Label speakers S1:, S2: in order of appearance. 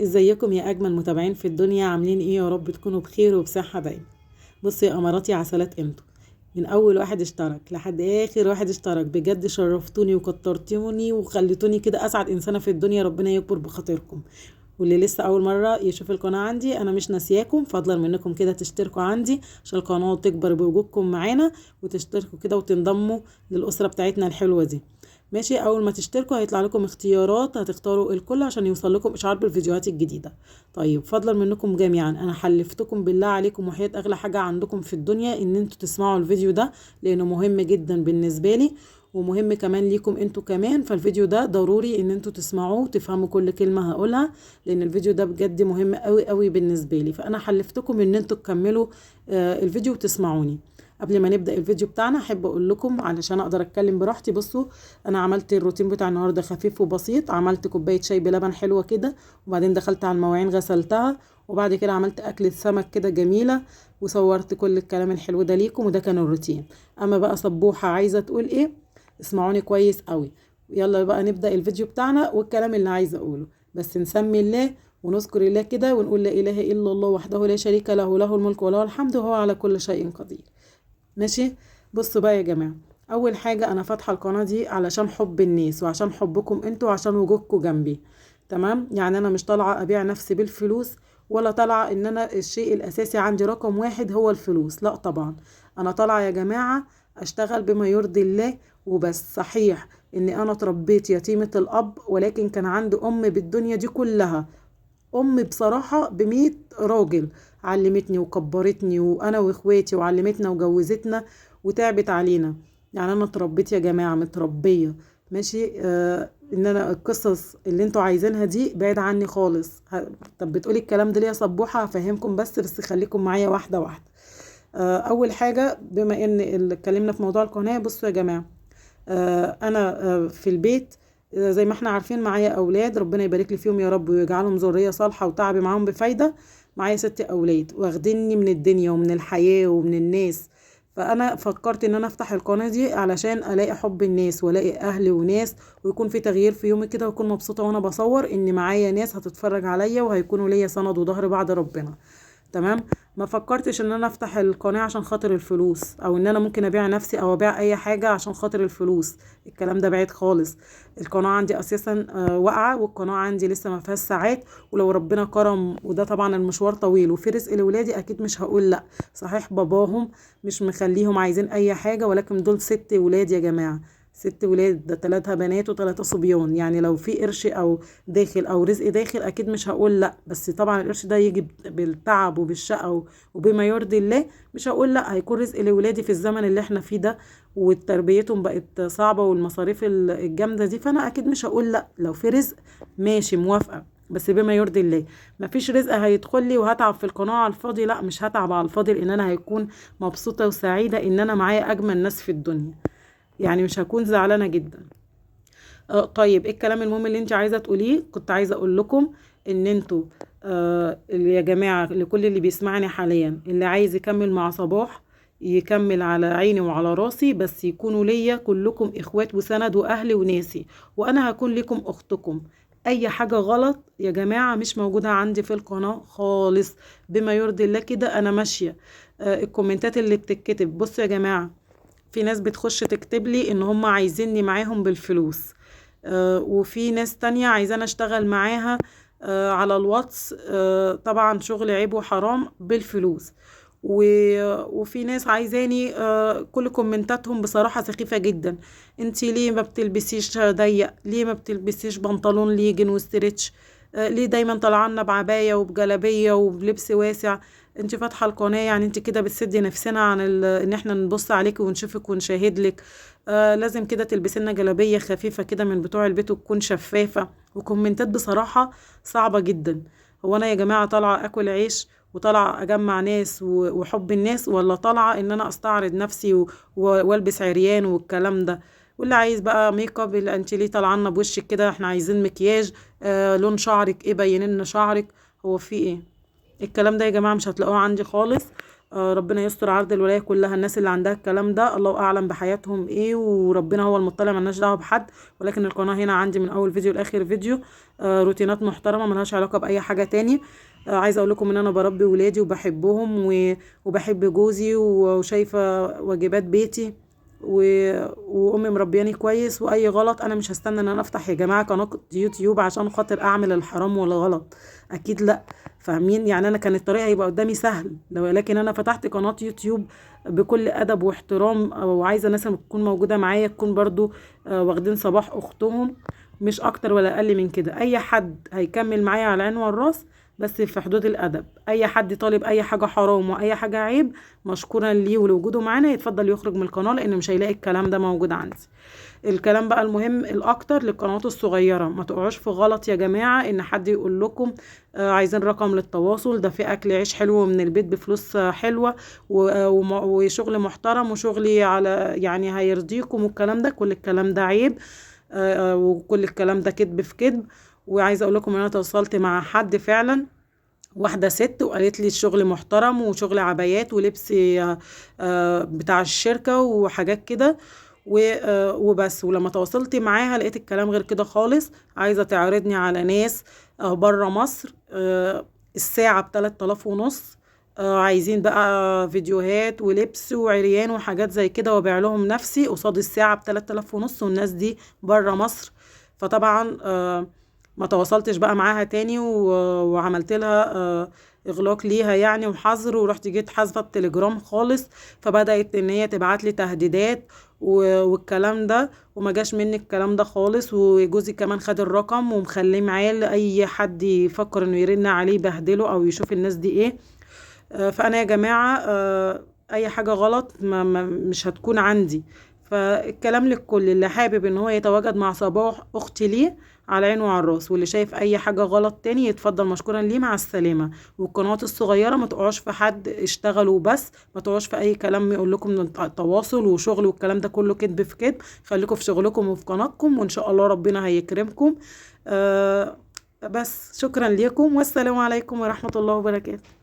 S1: ازيكم يا اجمل متابعين في الدنيا؟ عاملين ايه؟ يا رب تكونوا بخير وبصحه دايما. بصوا يا اماراتي، عسلات انتوا من اول واحد اشترك لحد اخر واحد اشترك، بجد شرفتوني وكترتوني وخليتوني كده اسعد انسانه في الدنيا. ربنا يكبر بخاطركم. واللي لسه اول مره يشوف القناه عندي، انا مش ناسياكم، فضلا منكم كده تشتركوا عندي عشان القناه تكبر بوجودكم معانا، وتشتركوا كده وتنضموا للاسره بتاعتنا الحلوه دي. ماشي، اول ما تشتركوا هيطلع لكم اختيارات، هتختاروا الكل عشان يوصل لكم اشعار بالفيديوهات الجديده. طيب، فضلا منكم جميعا، انا حلفتكم بالله عليكم وحياة اغلى حاجه عندكم في الدنيا ان انتوا تسمعوا الفيديو ده، لانه مهم جدا بالنسبه لي ومهم كمان ليكم انتوا كمان. فالفيديو ده ضروري ان انتوا تسمعوه وتفهموا كل كلمه هقولها، لان الفيديو ده بجد مهم قوي قوي بالنسبه لي. فانا حلفتكم ان انتوا تكملوا الفيديو وتسمعوني. قبل ما نبدأ الفيديو بتاعنا، احب اقول لكم علشان اقدر اتكلم براحتي. بصوا، انا عملت الروتين بتاع النهارده خفيف وبسيط. عملت كوبايه شاي بلبن حلوه كده، وبعدين دخلت على المواعين غسلتها، وبعد كده عملت اكلة سمك كده جميله، وصورت كل الكلام الحلو ده ليكم، وده كان الروتين. اما بقى صبوحه عايزه تقول ايه؟ اسمعوني كويس قوي. يلا بقى نبدأ الفيديو بتاعنا والكلام اللي عايزه اقوله. بس نسمي الله ونذكر الله كده ونقول لا اله الا الله وحده لا شريك له، له الملك وله الحمد وهو على كل شيء قدير. ماشي. بصوا بقى يا جماعة، اول حاجة انا فاتحة القناة دي علشان حب الناس وعشان حبكم انتوا وعشان وجودكم جنبي. تمام، يعني انا مش طالعة ابيع نفسي بالفلوس، ولا طالعة ان انا الشيء الاساسي عندي رقم واحد هو الفلوس، لا طبعا. انا طالعة يا جماعة اشتغل بما يرضي الله وبس. صحيح اني انا اتربيت يتيمة الاب، ولكن كان عندي ام بالدنيا دي كلها. ام بصراحة بمية راجل، علمتني وكبرتني وانا واخواتي، وعلمتنا وجوزتنا وتعبت علينا. يعني انا اتربيت يا جماعة، متربية. ماشي. ان انا القصص اللي انتوا عايزينها دي بعيد عني خالص. طب بتقولي الكلام ده ليه يا صبوحة؟ هفهمكم، بس خليكم معايا واحدة واحدة. اول حاجة، بما ان اتكلمنا في موضوع القناة، بصوا يا جماعة، انا في البيت، زي ما احنا عارفين معايا اولاد، ربنا يبارك لي فيهم يا رب ويجعلهم ذريه صالحه وتعبي معاهم بفايده. معايا 6 اولاد واخديني من الدنيا ومن الحياه ومن الناس. فانا فكرت ان انا افتح القناه دي علشان الاقي حب الناس والاقي اهل وناس، ويكون في تغيير في يومي كده، واكون مبسوطه وانا بصور ان معايا ناس هتتفرج عليا وهيكونوا ليا سند وظهر بعد ربنا. تمام. ما فكرتش ان انا افتح القناة عشان خاطر الفلوس، او ان انا ممكن ابيع نفسي او ابيع اي حاجة عشان خاطر الفلوس. الكلام ده بعيد خالص. القناة عندي اساسا واقعة، والقناة عندي لسه ما فيهاش ساعات. ولو ربنا كرم، وده طبعا المشوار طويل وفي رزق لولادي، اكيد مش هقول لا. صحيح باباهم مش مخليهم عايزين اي حاجة، ولكن دول 6 ولاد يا جماعة. 6 ولاد، ده 3 بنات و3 صبيان. يعني لو في قرش او داخل او رزق داخل، اكيد مش هقول لا. بس طبعا القرش ده يجي بالتعب وبالشقة وبما يرضي الله. مش هقول لا، هيكون رزق لولادي في الزمن اللي احنا فيه ده، وتربيتهم بقت صعبة والمصاريف الجامدة دي. فانا اكيد مش هقول لا. لو في رزق ماشي، موافقة، بس بما يرضي الله. مفيش رزق هيدخل لي وهتعب في القناة على الفاضي، لا مش هتعب على الفاضي، لان انا هيكون مبسوطة وسعيدة ان انا معايا اجمل ناس في الدنيا. يعني مش هكون زعلانة جدا. طيب، ايه الكلام المهم اللي انت عايزه تقوليه؟ كنت عايزه اقول لكم ان انتوا اللي يا جماعه، لكل اللي بيسمعني حاليا، اللي عايز يكمل مع صباح يكمل على عيني وعلى راسي، بس يكونوا ليا كلكم اخوات وسند واهلي وناسي، وانا هكون لكم اختكم. اي حاجه غلط يا جماعه مش موجوده عندي في القناه خالص. بما يرضي الله كده انا ماشيه. الكومنتات اللي بتتكتب، بصوا يا جماعه، في ناس بتخش تكتب لي ان هم عايزيني معاهم بالفلوس. وفي ناس تانية عايزاني اشتغل معاها على الواتس. طبعا شغل عيب وحرام بالفلوس. وفي ناس عايزاني، كل كومنتاتهم بصراحة سخيفة جدا. انتي ليه ما بتلبسيش ضيق؟ ليه ما بتلبسيش بنطلون ليجن وستريتش؟ ليه دايما طالعانا بعباية وبجلابية وبلبس واسع؟ انت فاتحة القناة، يعني انت كده بتسدي نفسنا عن ان احنا نبص عليك ونشوفك ونشاهد لك. لازم كده تلبسي لنا جلابية خفيفة كده من بتوع البيت وتكون شفافة. وكومنتات بصراحة صعبة جدا. هو انا يا جماعة طالعة اكل عيش وطالعة اجمع ناس وحب الناس، ولا طالعة ان انا استعرض نفسي والبس عريان والكلام ده؟ واللي عايز بقى ميك اب، اللي انت ليه طالعه لنا بوشك كده؟ احنا عايزين مكياج. لون شعرك ايه؟ بين لنا شعرك. هو في ايه؟ الكلام ده يا جماعة مش هتلاقوه عندي خالص. ربنا يستر عرض الولاية كلها. الناس اللي عندها الكلام ده الله اعلم بحياتهم ايه، وربنا هو المطلع، ملناش دعوه بحد. ولكن القناه هنا عندي من اول فيديو لاخر فيديو روتينات محترمه ملهاش علاقه باي حاجه تاني. عايزه اقول لكم ان انا بربي ولادي وبحبهم وبحب جوزي وشايفه واجبات بيتي وامي مربياني كويس. واي غلط انا مش هستنى ان انا افتح يا جماعه قناه يوتيوب عشان خاطر اعمل الحرام والغلط، اكيد لا. فاهمين يعني؟ انا كان الطريق هيبقى قدامي سهل لكن انا فتحت قناه يوتيوب بكل ادب واحترام، وعايزه الناس اللي تكون موجوده معايا تكون برضو واخدين صباح اختهم، مش اكتر ولا اقل من كده. اي حد هيكمل معايا على العين والراس، بس في حدود الادب. اي حد طالب اي حاجه حرام واي حاجه عيب، مشكورا ليه ولوجوده معانا يتفضل يخرج من القناه، لان مش هيلاقي الكلام ده موجود عندي. الكلام بقى المهم الاكتر للقنوات الصغيره، ما تقعوش في غلط يا جماعه ان حد يقول لكم عايزين رقم للتواصل، ده في اكل عيش حلو من البيت بفلوس حلوه وشغل محترم وشغلي على يعني هيرضيكم، والكلام ده كل الكلام ده عيب. وكل الكلام ده كذب في كذب. وعايزه اقول لكم ان انا تواصلت مع حد فعلا، واحدة ست، وقالت لي الشغل محترم وشغل عبايات ولبس بتاع الشركة وحاجات كده وبس. ولما تواصلت معاها لقيت الكلام غير كده خالص. عايزة تعرضني على ناس برا مصر، الساعة ب3,500. عايزين بقى فيديوهات ولبس وعريان وحاجات زي كده، وبيع لهم نفسي قصاد الساعة ب3,500، والناس دي برا مصر. فطبعا ما تواصلتش بقى معاها تاني وعملت لها اغلاق ليها يعني وحظر، ورحت جيت حذفه التليجرام خالص. فبدات ان هي تبعت لي تهديدات والكلام ده، وما جاش مني الكلام ده خالص. وجوزي كمان خد الرقم ومخليه معاه لاي حد يفكر انه يرن عليه يبهدله او يشوف الناس دي ايه. فانا يا جماعه اي حاجه غلط مش هتكون عندي. فالكلام للكل اللي حابب ان هو يتواجد مع صباح اختي ليه على عينه وعلى الراس، واللي شايف اي حاجه غلط تاني يتفضل مشكورا ليه مع السلامه. والقنوات الصغيره ما تقعوش في حد اشتغلوا بس، ما تقعوش في اي كلام يقول لكم التواصل وشغل والكلام ده كله كذب في كذب. خليكم في شغلكم وفي قناتكم، وان شاء الله ربنا هيكرمكم. بس شكرا لكم، والسلام عليكم ورحمه الله وبركاته.